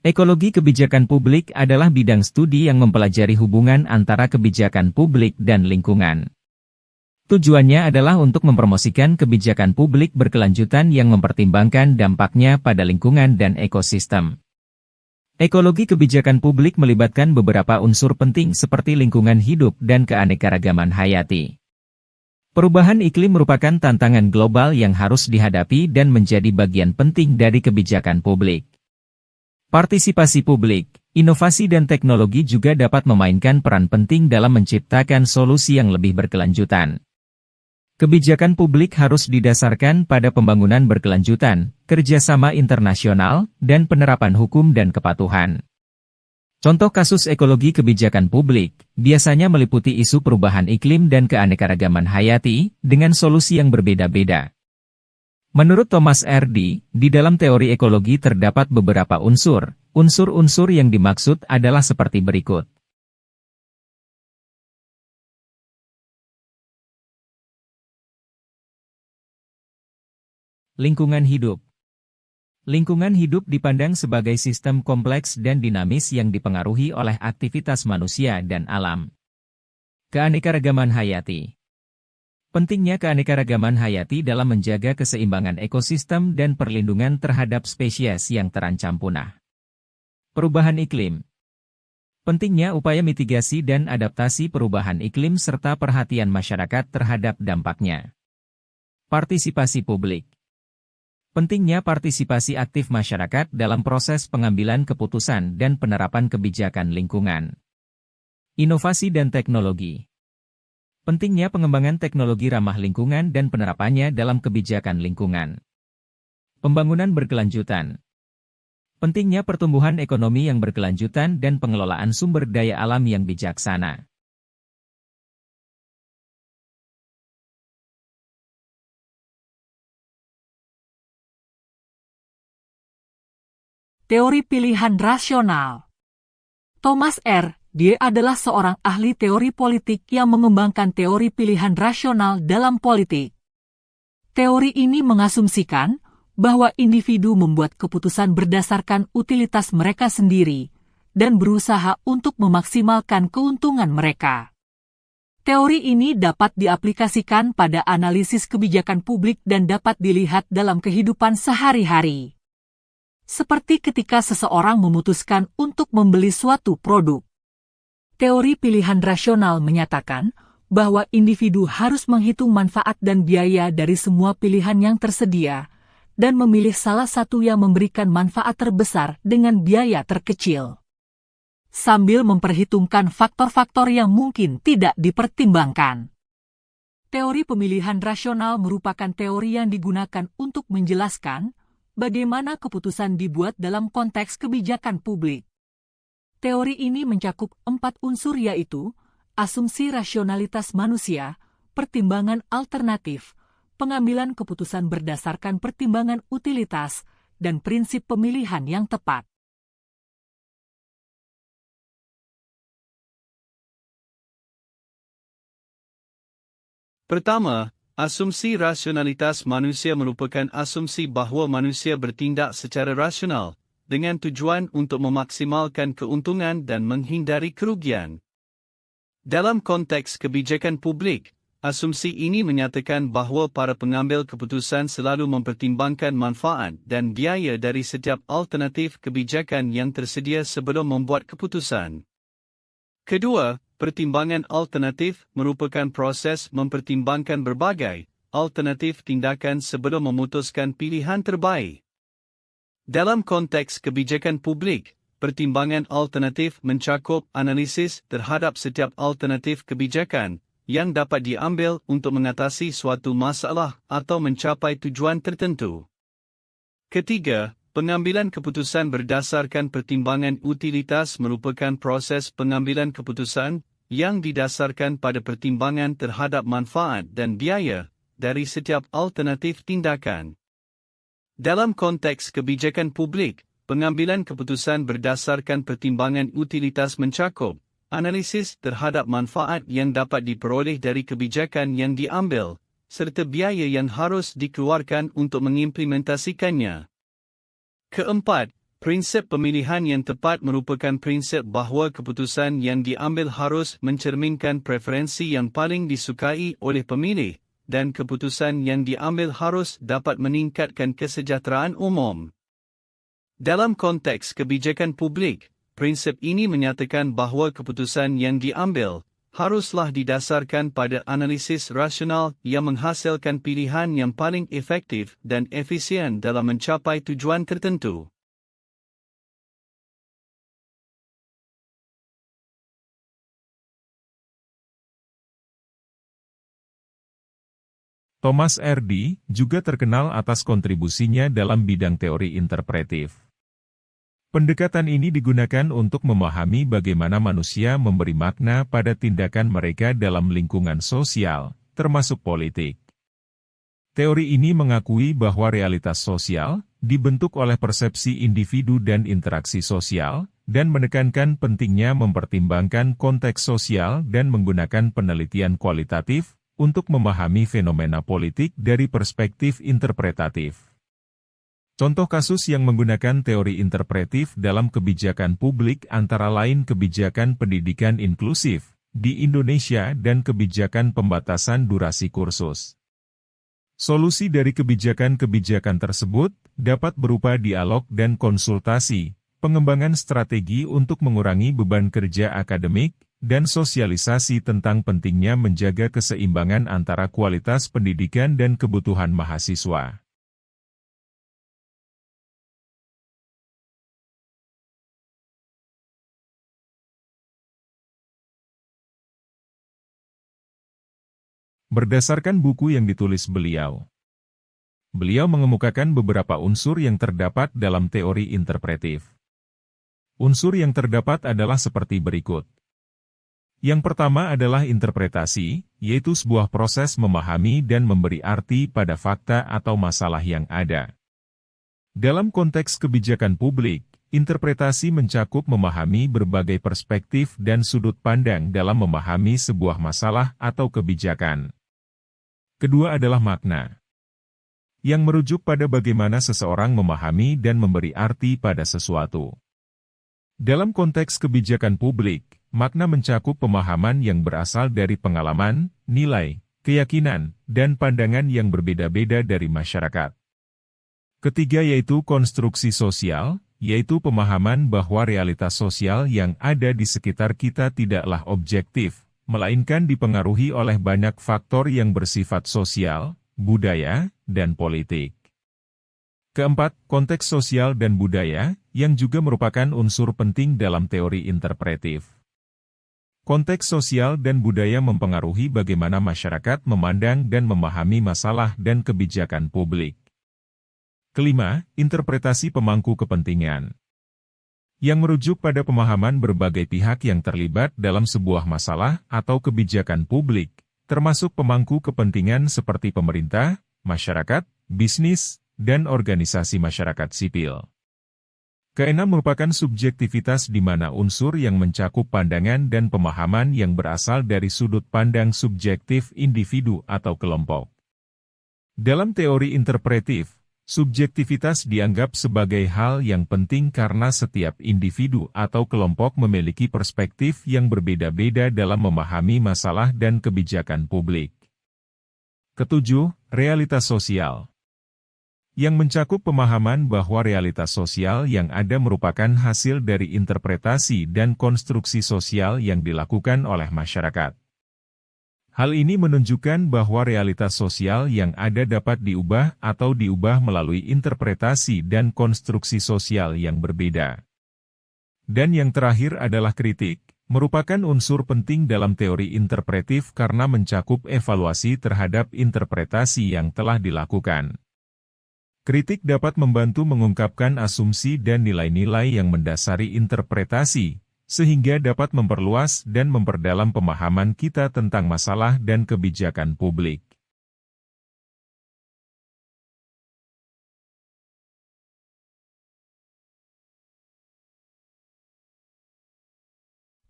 Ekologi kebijakan publik adalah bidang studi yang mempelajari hubungan antara kebijakan publik dan lingkungan. Tujuannya adalah untuk mempromosikan kebijakan publik berkelanjutan yang mempertimbangkan dampaknya pada lingkungan dan ekosistem. Ekologi kebijakan publik melibatkan beberapa unsur penting seperti lingkungan hidup dan keanekaragaman hayati. Perubahan iklim merupakan tantangan global yang harus dihadapi dan menjadi bagian penting dari kebijakan publik. Partisipasi publik, inovasi dan teknologi juga dapat memainkan peran penting dalam menciptakan solusi yang lebih berkelanjutan. Kebijakan publik harus didasarkan pada pembangunan berkelanjutan, kerjasama internasional, dan penerapan hukum dan kepatuhan. Contoh kasus ekologi kebijakan publik, biasanya meliputi isu perubahan iklim dan keanekaragaman hayati, dengan solusi yang berbeda-beda. Menurut Thomas R.D., di dalam teori ekologi terdapat beberapa unsur. Unsur-unsur yang dimaksud adalah seperti berikut. Lingkungan hidup. Lingkungan hidup dipandang sebagai sistem kompleks dan dinamis yang dipengaruhi oleh aktivitas manusia dan alam. Keanekaragaman hayati. Pentingnya keanekaragaman hayati dalam menjaga keseimbangan ekosistem dan perlindungan terhadap spesies yang terancam punah. Perubahan iklim. Pentingnya upaya mitigasi dan adaptasi perubahan iklim serta perhatian masyarakat terhadap dampaknya. Partisipasi publik. Pentingnya partisipasi aktif masyarakat dalam proses pengambilan keputusan dan penerapan kebijakan lingkungan. Inovasi dan teknologi. Pentingnya pengembangan teknologi ramah lingkungan dan penerapannya dalam kebijakan lingkungan. Pembangunan berkelanjutan. Pentingnya pertumbuhan ekonomi yang berkelanjutan dan pengelolaan sumber daya alam yang bijaksana. Teori pilihan rasional. Thomas R. Dia adalah seorang ahli teori politik yang mengembangkan teori pilihan rasional dalam politik. Teori ini mengasumsikan bahwa individu membuat keputusan berdasarkan utilitas mereka sendiri dan berusaha untuk memaksimalkan keuntungan mereka. Teori ini dapat diaplikasikan pada analisis kebijakan publik dan dapat dilihat dalam kehidupan sehari-hari. Seperti ketika seseorang memutuskan untuk membeli suatu produk. Teori pilihan rasional menyatakan bahwa individu harus menghitung manfaat dan biaya dari semua pilihan yang tersedia, dan memilih salah satu yang memberikan manfaat terbesar dengan biaya terkecil. Sambil memperhitungkan faktor-faktor yang mungkin tidak dipertimbangkan. Teori pemilihan rasional merupakan teori yang digunakan untuk menjelaskan bagaimana keputusan dibuat dalam konteks kebijakan publik. Teori ini mencakup 4 unsur yaitu asumsi rasionalitas manusia, pertimbangan alternatif, pengambilan keputusan berdasarkan pertimbangan utilitas, dan prinsip pemilihan yang tepat. Pertama, asumsi rasionalitas manusia merupakan asumsi bahawa manusia bertindak secara rasional, dengan tujuan untuk memaksimalkan keuntungan dan menghindari kerugian. Dalam konteks kebijakan publik, asumsi ini menyatakan bahawa para pengambil keputusan selalu mempertimbangkan manfaat dan biaya dari setiap alternatif kebijakan yang tersedia sebelum membuat keputusan. Kedua, pertimbangan alternatif merupakan proses mempertimbangkan berbagai alternatif tindakan sebelum memutuskan pilihan terbaik. Dalam konteks kebijakan publik, pertimbangan alternatif mencakup analisis terhadap setiap alternatif kebijakan yang dapat diambil untuk mengatasi suatu masalah atau mencapai tujuan tertentu. Ketiga, pengambilan keputusan berdasarkan pertimbangan utilitas merupakan proses pengambilan keputusan yang didasarkan pada pertimbangan terhadap manfaat dan biaya dari setiap alternatif tindakan. Dalam konteks kebijakan publik, pengambilan keputusan berdasarkan pertimbangan utilitas mencakup analisis terhadap manfaat yang dapat diperoleh dari kebijakan yang diambil, serta biaya yang harus dikeluarkan untuk mengimplementasikannya. Keempat, Prinsip pemilihan yang tepat merupakan prinsip bahawa keputusan yang diambil harus mencerminkan preferensi yang paling disukai oleh pemilih, dan keputusan yang diambil harus dapat meningkatkan kesejahteraan umum. Dalam konteks kebijakan publik, prinsip ini menyatakan bahawa keputusan yang diambil haruslah didasarkan pada analisis rasional yang menghasilkan pilihan yang paling efektif dan efisien dalam mencapai tujuan tertentu. Thomas Hardy juga terkenal atas kontribusinya dalam bidang teori interpretif. Pendekatan ini digunakan untuk memahami bagaimana manusia memberi makna pada tindakan mereka dalam lingkungan sosial, termasuk politik. Teori ini mengakui bahwa realitas sosial dibentuk oleh persepsi individu dan interaksi sosial, dan menekankan pentingnya mempertimbangkan konteks sosial dan menggunakan penelitian kualitatif untuk memahami fenomena politik dari perspektif interpretatif. Contoh kasus yang menggunakan teori interpretif dalam kebijakan publik antara lain kebijakan pendidikan inklusif di Indonesia dan kebijakan pembatasan durasi kursus. Solusi dari kebijakan-kebijakan tersebut dapat berupa dialog dan konsultasi, pengembangan strategi untuk mengurangi beban kerja akademik, dan sosialisasi tentang pentingnya menjaga keseimbangan antara kualitas pendidikan dan kebutuhan mahasiswa. Berdasarkan buku yang ditulis beliau mengemukakan beberapa unsur yang terdapat dalam teori interpretif. Unsur yang terdapat adalah seperti berikut. Yang pertama adalah interpretasi, yaitu sebuah proses memahami dan memberi arti pada fakta atau masalah yang ada. Dalam konteks kebijakan publik, interpretasi mencakup memahami berbagai perspektif dan sudut pandang dalam memahami sebuah masalah atau kebijakan. Kedua adalah makna, yang merujuk pada bagaimana seseorang memahami dan memberi arti pada sesuatu. Dalam konteks kebijakan publik, makna mencakup pemahaman yang berasal dari pengalaman, nilai, keyakinan, dan pandangan yang berbeda-beda dari masyarakat. Ketiga yaitu konstruksi sosial, yaitu pemahaman bahwa realitas sosial yang ada di sekitar kita tidaklah objektif, melainkan dipengaruhi oleh banyak faktor yang bersifat sosial, budaya, dan politik. Keempat, konteks sosial dan budaya, yang juga merupakan unsur penting dalam teori interpretif. Konteks sosial dan budaya mempengaruhi bagaimana masyarakat memandang dan memahami masalah dan kebijakan publik. Kelima, interpretasi pemangku kepentingan, yang merujuk pada pemahaman berbagai pihak yang terlibat dalam sebuah masalah atau kebijakan publik, termasuk pemangku kepentingan seperti pemerintah, masyarakat, bisnis, dan organisasi masyarakat sipil. Keenam merupakan subjektivitas di mana unsur yang mencakup pandangan dan pemahaman yang berasal dari sudut pandang subjektif individu atau kelompok. Dalam teori interpretif, subjektivitas dianggap sebagai hal yang penting karena setiap individu atau kelompok memiliki perspektif yang berbeda-beda dalam memahami masalah dan kebijakan publik. Ketujuh, realitas sosial, yang mencakup pemahaman bahwa realitas sosial yang ada merupakan hasil dari interpretasi dan konstruksi sosial yang dilakukan oleh masyarakat. Hal ini menunjukkan bahwa realitas sosial yang ada dapat diubah atau diubah melalui interpretasi dan konstruksi sosial yang berbeda. Dan yang terakhir adalah kritik, merupakan unsur penting dalam teori interpretif karena mencakup evaluasi terhadap interpretasi yang telah dilakukan. Kritik dapat membantu mengungkapkan asumsi dan nilai-nilai yang mendasari interpretasi, sehingga dapat memperluas dan memperdalam pemahaman kita tentang masalah dan kebijakan publik.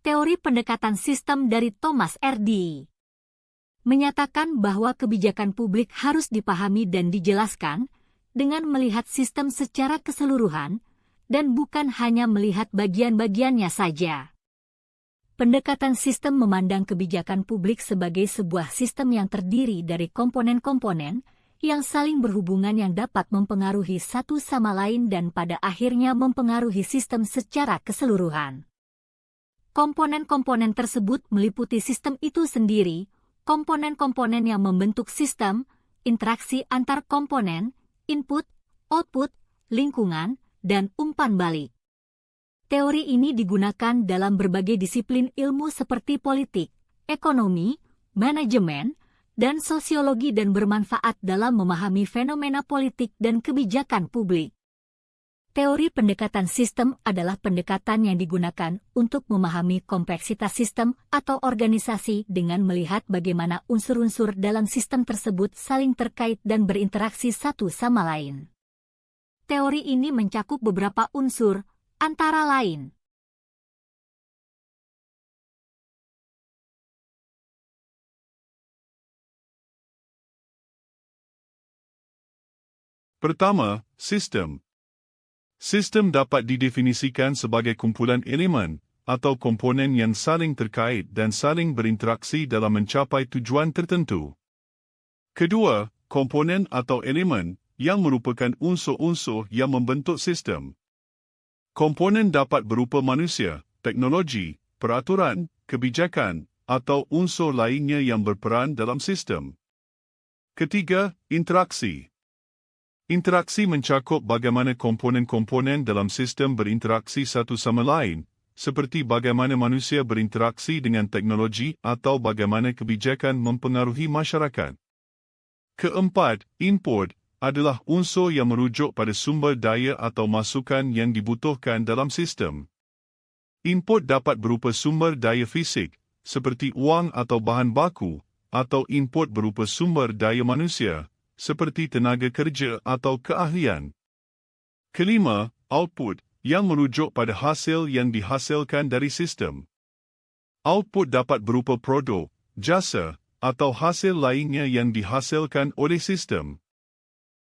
Teori pendekatan sistem dari Thomas Hardy menyatakan bahwa kebijakan publik harus dipahami dan dijelaskan dengan melihat sistem secara keseluruhan, dan bukan hanya melihat bagian-bagiannya saja. Pendekatan sistem memandang kebijakan publik sebagai sebuah sistem yang terdiri dari komponen-komponen yang saling berhubungan yang dapat mempengaruhi satu sama lain dan pada akhirnya mempengaruhi sistem secara keseluruhan. Komponen-komponen tersebut meliputi sistem itu sendiri, komponen-komponen yang membentuk sistem, interaksi antar komponen, input, output, lingkungan, dan umpan balik. Teori ini digunakan dalam berbagai disiplin ilmu seperti politik, ekonomi, manajemen, dan sosiologi dan bermanfaat dalam memahami fenomena politik dan kebijakan publik. Teori pendekatan sistem adalah pendekatan yang digunakan untuk memahami kompleksitas sistem atau organisasi dengan melihat bagaimana unsur-unsur dalam sistem tersebut saling terkait dan berinteraksi satu sama lain. Teori ini mencakup beberapa unsur, antara lain. Pertama, sistem. Sistem dapat didefinisikan sebagai kumpulan elemen atau komponen yang saling terkait dan saling berinteraksi dalam mencapai tujuan tertentu. Kedua, komponen atau elemen yang merupakan unsur-unsur yang membentuk sistem. Komponen dapat berupa manusia, teknologi, peraturan, kebijakan, atau unsur lainnya yang berperan dalam sistem. Ketiga, interaksi. Interaksi mencakup bagaimana komponen-komponen dalam sistem berinteraksi satu sama lain, seperti bagaimana manusia berinteraksi dengan teknologi atau bagaimana kebijakan mempengaruhi masyarakat. Keempat, input adalah unsur yang merujuk pada sumber daya atau masukan yang dibutuhkan dalam sistem. Input dapat berupa sumber daya fisik, seperti wang atau bahan baku, atau input berupa sumber daya manusia, seperti tenaga kerja atau keahlian. Kelima, output, yang merujuk pada hasil yang dihasilkan dari sistem. Output dapat berupa produk, jasa, atau hasil lainnya yang dihasilkan oleh sistem.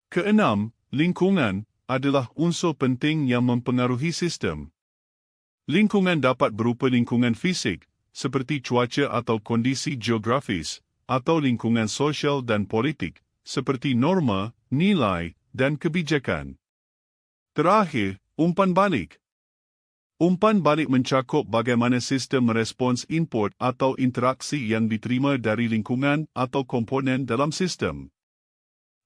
Keenam, lingkungan adalah unsur penting yang mempengaruhi sistem. Lingkungan dapat berupa lingkungan fisik, seperti cuaca atau kondisi geografis, atau lingkungan sosial dan politik, seperti norma, nilai, dan kebijakan. Terakhir, umpan balik. Umpan balik mencakup bagaimana sistem merespons input atau interaksi yang diterima dari lingkungan atau komponen dalam sistem.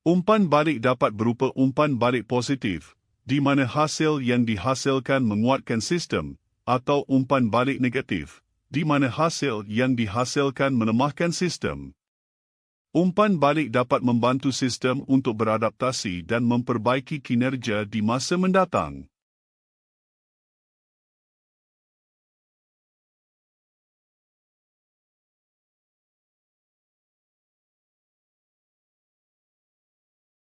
Umpan balik dapat berupa umpan balik positif, di mana hasil yang dihasilkan menguatkan sistem, atau umpan balik negatif, di mana hasil yang dihasilkan melemahkan sistem. Umpan balik dapat membantu sistem untuk beradaptasi dan memperbaiki kinerja di masa mendatang.